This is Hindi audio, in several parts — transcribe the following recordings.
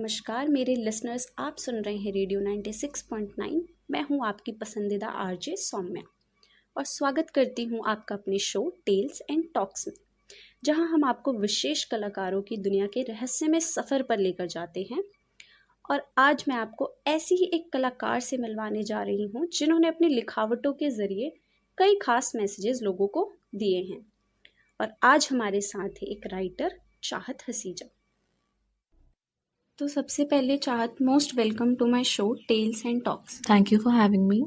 नमस्कार मेरे लिसनर्स, आप सुन रहे हैं रेडियो 96.9। मैं हूं आपकी पसंदीदा आरजे सौम्या और स्वागत करती हूं आपका अपने शो टेल्स एंड टॉक्स में, जहां हम आपको विशेष कलाकारों की दुनिया के रहस्यमय सफ़र पर लेकर जाते हैं। और आज मैं आपको ऐसी ही एक कलाकार से मिलवाने जा रही हूं जिन्होंने अपनी लिखावटों के ज़रिए कई खास मैसेजेस लोगों को दिए हैं। और आज हमारे साथ है एक राइटर, चाहत हसीजा। तो सबसे पहले Chahat, most welcome to my show tales and talks. Thank you for having me.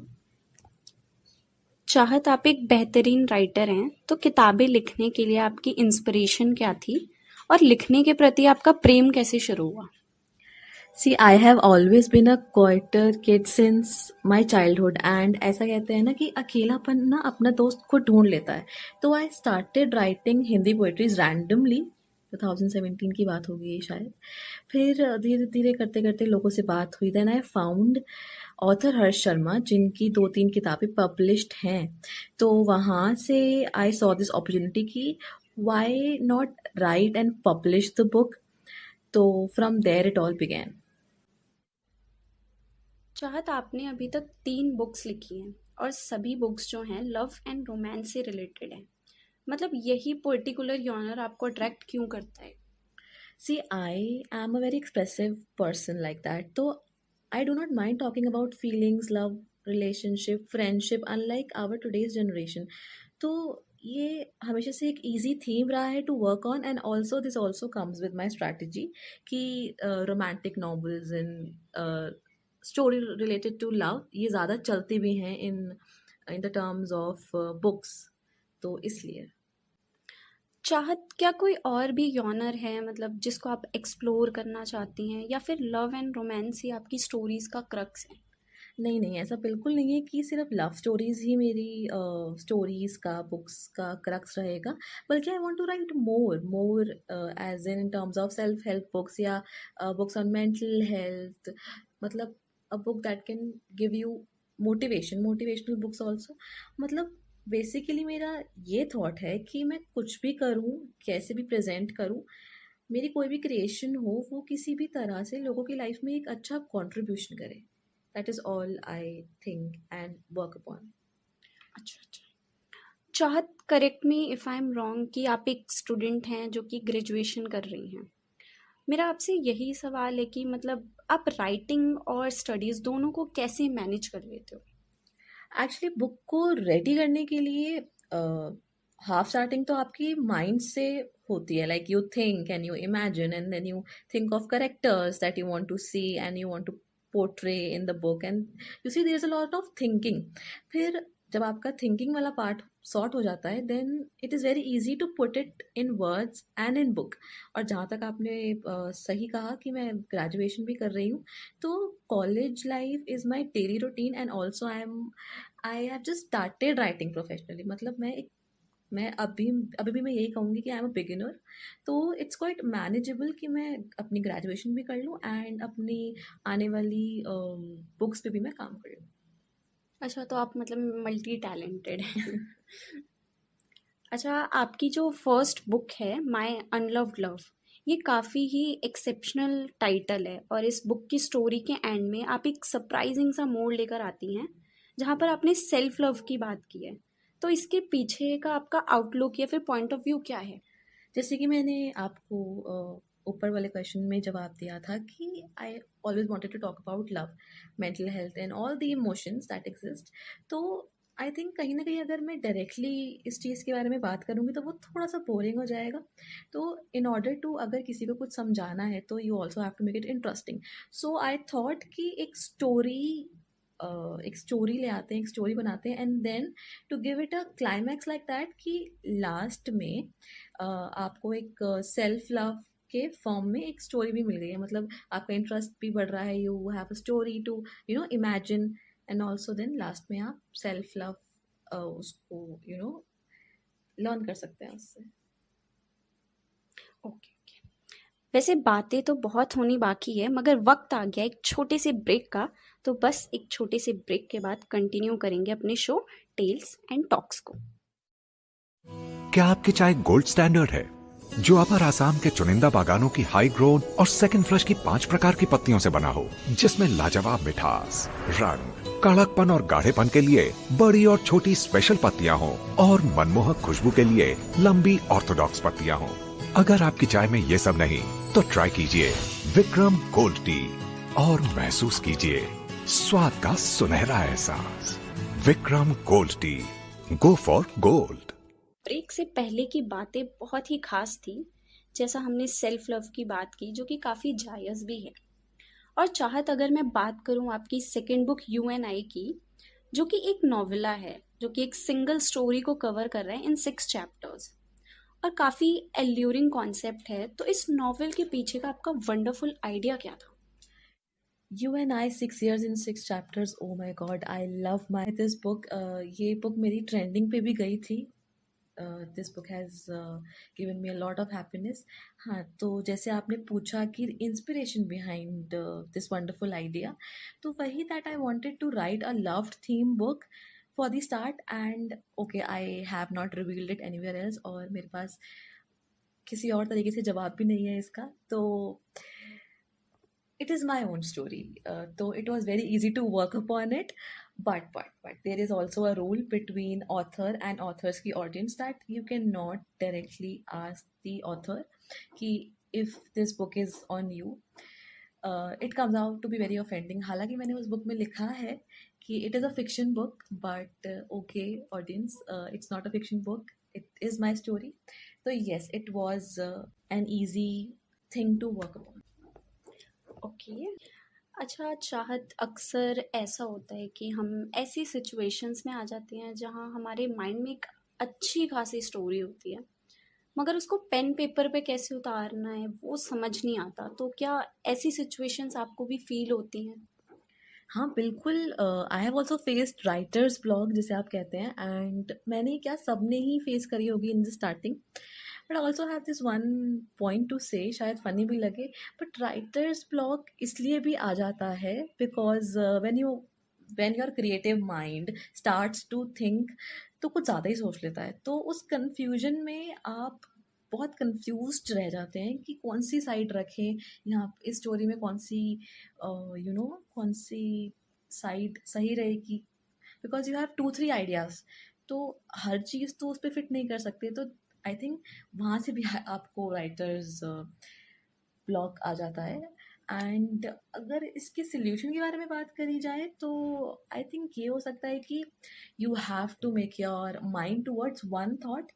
चाहत, आप एक बेहतरीन राइटर हैं, तो किताबें लिखने के लिए आपकी इंस्पिरेशन क्या थी और लिखने के प्रति आपका प्रेम कैसे शुरू हुआ? See, I have always been a quieter kid since my childhood and ऐसा कहते हैं ना कि अकेलापन ना अपना दोस्त खुद ढूंढ लेता है। तो I started writing Hindi poetries randomly। 2017 की बात होगी ये शायद। फिर धीरे धीरे करते करते लोगों से बात हुई। Then I found author Harsh Sharma, जिनकी 2-3 किताबें पब्लिश्ड हैं। तो वहाँ से आई सॉ दिस अपॉर्चुनिटी कि why not write and publish the book. तो from there it all began. Chahat, आपने अभी तक 3 बुक्स लिखी हैं और सभी बुक्स जो हैं लव एंड रोमांस से रिलेटेड हैं। मतलब यही पर्टिकुलर जॉनर आपको अट्रैक्ट क्यों करता है? See, I am a very expressive person like that. So I do not mind talking about feelings, love, relationship, friendship, unlike our today's generation. तो ये हमेशा से एक easy theme रहा है to work on, and also this also comes with my strategy कि romantic novels and story related to love ये ज़्यादा चलती भी हैं in the terms of books। तो इसलिए चाहत, क्या कोई और भी जॉनर है मतलब जिसको आप एक्सप्लोर करना चाहती हैं, या फिर लव एंड रोमांस ही आपकी स्टोरीज का क्रक्स है? नहीं, नहीं, ऐसा बिल्कुल नहीं है कि सिर्फ़ लव स्टोरीज़ ही मेरी स्टोरीज़ का, बुक्स का क्रक्स रहेगा, बल्कि I want to write more as in terms of self help books या बुक्स ऑन मेंटल हेल्थ। मतलब a book that can give you motivational books also. मतलब बेसिकली मेरा ये थॉट है कि मैं कुछ भी करूँ, कैसे भी प्रेज़ेंट करूँ, मेरी कोई भी क्रिएशन हो, वो किसी भी तरह से लोगों की लाइफ़ में एक अच्छा कॉन्ट्रिब्यूशन करे। That is all I think and work upon. अच्छा अच्छा। चाहत, correct me if I am wrong कि आप एक स्टूडेंट हैं जो कि ग्रेजुएशन कर रही हैं। मेरा आपसे यही सवाल है कि मतलब आप राइटिंग और स्टडीज़ दोनों को कैसे मैनेज कर लेते हो? एक्चुअली बुक को रेडी करने के लिए हाफ स्टार्टिंग तो आपकी माइंड से होती है। Like you think and you imagine and then you think of characters that you want to see and you want to portray in the book and you see there is a lot of thinking. फिर जब आपका थिंकिंग वाला पार्ट सॉर्ट हो जाता है then it is very easy to put it in words and in book. और जहाँ तक आपने सही कहा कि मैं ग्रेजुएशन भी कर रही हूँ, तो college life is my daily routine and also I have just started writing professionally. मतलब मैं अभी अभी भी मैं यही कहूँगी कि आई एम अ बिगिनर। तो इट्स क्वाइट मैनेजेबल कि मैं अपनी ग्रेजुएशन भी कर लूँ एंड अपनी आने वाली बुक्स पे भी मैं काम कर लूँ। अच्छा, तो आप मतलब मल्टी टैलेंटेड हैं। अच्छा, आपकी जो फर्स्ट बुक है माय अनलव्ड लव, ये काफ़ी ही एक्सेप्शनल टाइटल है और इस बुक की स्टोरी के एंड में आप एक सरप्राइजिंग सा मोड़ लेकर आती हैं जहाँ पर आपने सेल्फ लव की बात की है। तो इसके पीछे का आपका आउटलुक या फिर पॉइंट ऑफ व्यू क्या है? जैसे कि मैंने आपको ऊपर वाले क्वेश्चन में जवाब दिया था कि I always wanted to talk about love, mental health and all the emotions that exist. तो आई थिंक कहीं ना कहीं अगर मैं डायरेक्टली इस चीज़ के बारे में बात करूँगी तो वो थोड़ा सा बोरिंग हो जाएगा। तो इन ऑर्डर टू अगर किसी को कुछ समझाना है तो you also have to make it interesting. So I thought कि एक स्टोरी ले आते हैं, एक स्टोरी बनाते हैं and then to give it a climax like that कि लास्ट में आपको एक सेल्फ लव के फॉर्म में एक स्टोरी भी मिल गई है। मतलब आपका इंटरेस्ट भी बढ़ रहा है, you have a story to imagine and also then last में आप सेल्फ लव उसको लर्न कर सकते हैं उससे। Okay okay. वैसे बातें तो बहुत होनी बाकी है मगर वक्त आ गया एक छोटे से ब्रेक का। तो बस एक छोटे से ब्रेक के बाद कंटिन्यू करेंगे अपने शो टेल्स एंड टॉक्स को। क्या आपकी चाय गोल्ड स्टैंडर्ड है? जो अपर आसाम के चुनिंदा बागानों की हाई ग्रोन और सेकंड फ्लश की 5 प्रकार की पत्तियों से बना हो, जिसमें लाजवाब मिठास, रंग, कड़कपन और गाढ़ेपन के लिए बड़ी और छोटी स्पेशल पत्तियां हों और मनमोहक खुशबू के लिए लंबी ऑर्थोडॉक्स पत्तियां हों। अगर आपकी चाय में ये सब नहीं, तो ट्राई कीजिए विक्रम गोल्ड टी और महसूस कीजिए स्वाद का सुनहरा एहसास। Vikram gold tea, go for gold. Break से पहले की बातें बहुत ही खास थी। जैसा हमने सेल्फ लव की बात की, जो कि काफ़ी जायज़ भी है। और चाहत अगर मैं बात करूं आपकी सेकंड बुक यू एन आई की, जो कि एक नॉवेला है, जो कि एक सिंगल स्टोरी को कवर कर रहा है इन 6 चैप्टर्स, और काफ़ी एल्यूरिंग कॉन्सेप्ट है। तो इस नॉवेल के पीछे का आपका वंडरफुल आइडिया क्या था? You and I 6 years in 6 chapters. Oh my god, I love my this book. ये बुक मेरी ट्रेंडिंग पे भी गई थी. This book has given me a lot of happiness. हाँ, तो जैसे आपने पूछा कि inspiration behind this wonderful idea, तो वही that I wanted to write a loved theme book for the start. And okay, I have not revealed it anywhere else, और मेरे पास किसी और तरीके से जवाब भी नहीं है इसका. तो it is my own story. So it was very easy to work upon it. But there is also a rule between author and author's की audience that you cannot directly ask the author कि if this book is on you. It comes out to be very offending. हालांकि मैंने उस book में लिखा है कि it is a fiction book, but okay audience, it's not a fiction book. It is my story. So yes, it was an easy thing to work upon. Okay. अच्छा चाहत, अक्सर ऐसा होता है कि हम ऐसी सिचुएशंस में आ जाते हैं जहाँ हमारे माइंड में एक अच्छी खासी स्टोरी होती है, मगर उसको पेन पेपर पे कैसे उतारना है वो समझ नहीं आता। तो क्या ऐसी सिचुएशंस आपको भी फील होती हैं? हाँ, बिल्कुल. I have also faced writers block जिसे आप कहते हैं, एंड मैंने क्या सबने ही फेस करी होगी in the starting. But I also have this one point two से, शायद फ़नी भी लगे, बट राइटर्स ब्लॉक इसलिए भी आ जाता है because when your creative mind starts to think, तो कुछ ज़्यादा ही सोच लेता है. तो उस कन्फ्यूजन में आप बहुत कंफ्यूज्ड रह जाते हैं कि कौन सी साइड रखें, यहाँ इस स्टोरी में कौन सी कौन सी साइड सही रहेगी, बिकॉज यू हैव 2-3 आइडियाज. तो हर चीज़ तो उस पर फिट नहीं कर सकते. तो आई थिंक वहाँ से भी आपको राइटर्स ब्लॉक आ जाता है. एंड अगर इसके सोल्यूशन के बारे में बात करी जाए, तो आई थिंक ये हो सकता है कि you have to make your mind towards one thought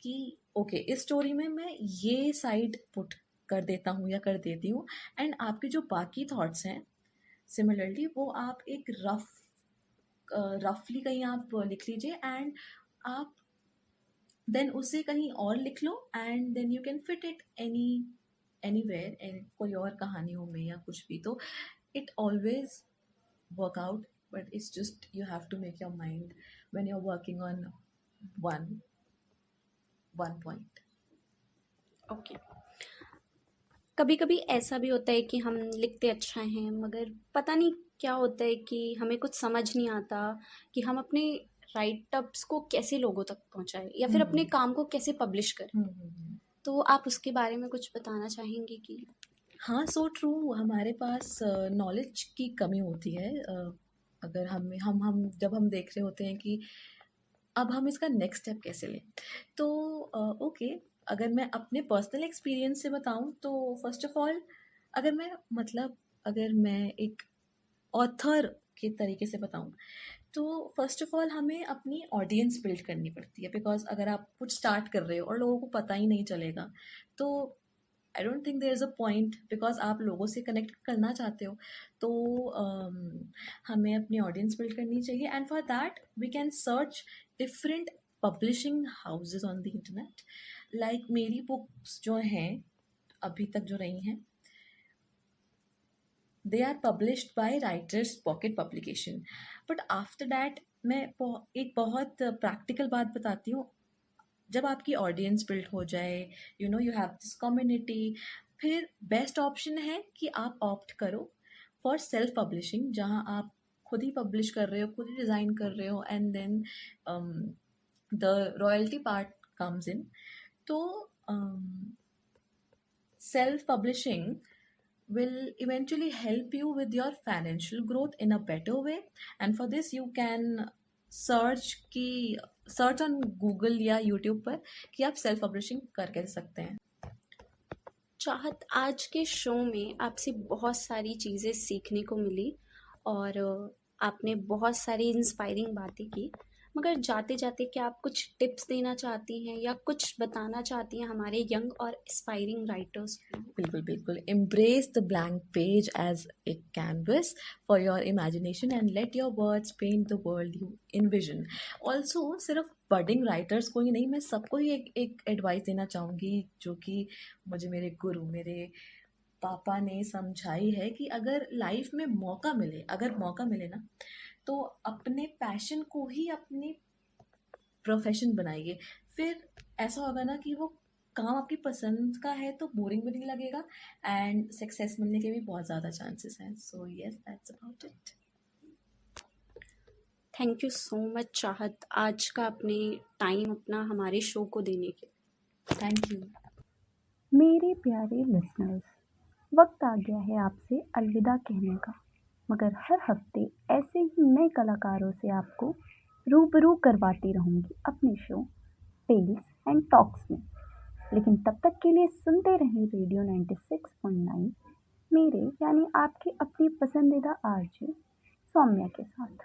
कि ओके, इस स्टोरी में मैं ये साइड पुट कर देता हूँ या कर देती हूँ, एंड आपके जो बाकी थॉट्स हैं सिमिलरली वो आप एक रफली कहीं आप लिख लीजिए, एंड आप देन उसे कहीं और लिख लो, and then you can fit it anywhere, and कोई और कहानियों में या कुछ भी. तो it always work out, but it's just you have to make your mind when you are working on one one point. Okay. कभी कभी ऐसा भी होता है कि हम लिखते अच्छा हैं, मगर पता नहीं क्या होता है कि हमें कुछ समझ नहीं आता कि हम अपने राइट अप्स को कैसे लोगों तक पहुंचाएं, या फिर अपने काम को कैसे पब्लिश करें। तो आप उसके बारे में कुछ बताना चाहेंगे कि? हाँ, सो ट्रू. हमारे पास नॉलेज की कमी होती है. अगर हम जब हम देख रहे होते हैं कि अब हम इसका नेक्स्ट स्टेप कैसे लें, तो ओके, अगर मैं अपने पर्सनल एक्सपीरियंस से बताऊं, तो फर्स्ट ऑफ ऑल अगर मैं एक ऑथर के तरीके से बताऊं, तो फर्स्ट ऑफ ऑल हमें अपनी ऑडियंस बिल्ड करनी पड़ती है. बिकॉज अगर आप कुछ स्टार्ट कर रहे हो और लोगों को पता ही नहीं चलेगा, तो I don't think there is a point, because आप लोगों से कनेक्ट करना चाहते हो. तो हमें अपनी ऑडियंस बिल्ड करनी चाहिए, and for that we can search different publishing houses on the internet. Like मेरी बुक्स जो हैं अभी तक जो रही हैं, they are published by writers pocket publication. but after that मैं एक बहुत प्रैक्टिकल बात बताती हूँ. जब आपकी ऑडियंस बिल्ड हो जाए, यू हैव दिस कम्युनिटी, फिर बेस्ट ऑप्शन है कि आप ऑप्ट करो फॉर सेल्फ पब्लिशिंग, जहाँ आप खुद ही पब्लिश कर रहे हो, खुद ही डिज़ाइन कर रहे हो, and then the royalty part comes in. तो self publishing will eventually help you with your financial growth in a better way. And for this you can search की सर्च ऑन गूगल या यूट्यूब पर कि आप सेल्फ पब्लिशिंग कर कैसे सकते हैं. चाहत, आज के शो में आपसे बहुत सारी चीज़ें सीखने को मिली और आपने बहुत सारी इंस्पायरिंग बातें की। मगर जाते जाते क्या आप कुछ टिप्स देना चाहती हैं या कुछ बताना चाहती हैं हमारे यंग और एस्पायरिंग राइटर्स को? बिल्कुल बिल्कुल. embrace the blank page as a canvas for your imagination and let your words paint the world you envision. Also सिर्फ बडिंग राइटर्स को ही नहीं, मैं सबको ही एक एडवाइस देना चाहूँगी जो कि मुझे मेरे गुरु, मेरे पापा ने समझाई है कि अगर लाइफ में मौका मिले ना, तो अपने पैशन को ही अपनी प्रोफेशन बनाइए. फिर ऐसा होगा ना कि वो काम आपकी पसंद का है तो बोरिंग भी नहीं लगेगा एंड सक्सेस मिलने के भी बहुत ज़्यादा चांसेस हैं. So yes, that's about it. Thank you so much चाहत, आज का अपने टाइम अपना हमारे शो को देने के लिए। Thank you. मेरे प्यारे लिसनर्स, वक्त आ गया है आपसे अलविदा कहने का, मगर हर हफ्ते ऐसे ही नए कलाकारों से आपको रूबरू करवाती रहूँगी अपने शो टेल्स एंड टॉक्स में। लेकिन तब तक के लिए सुनते रहें रेडियो 96.9 मेरे यानी आपके अपनी पसंदीदा आरजे सौम्या के साथ।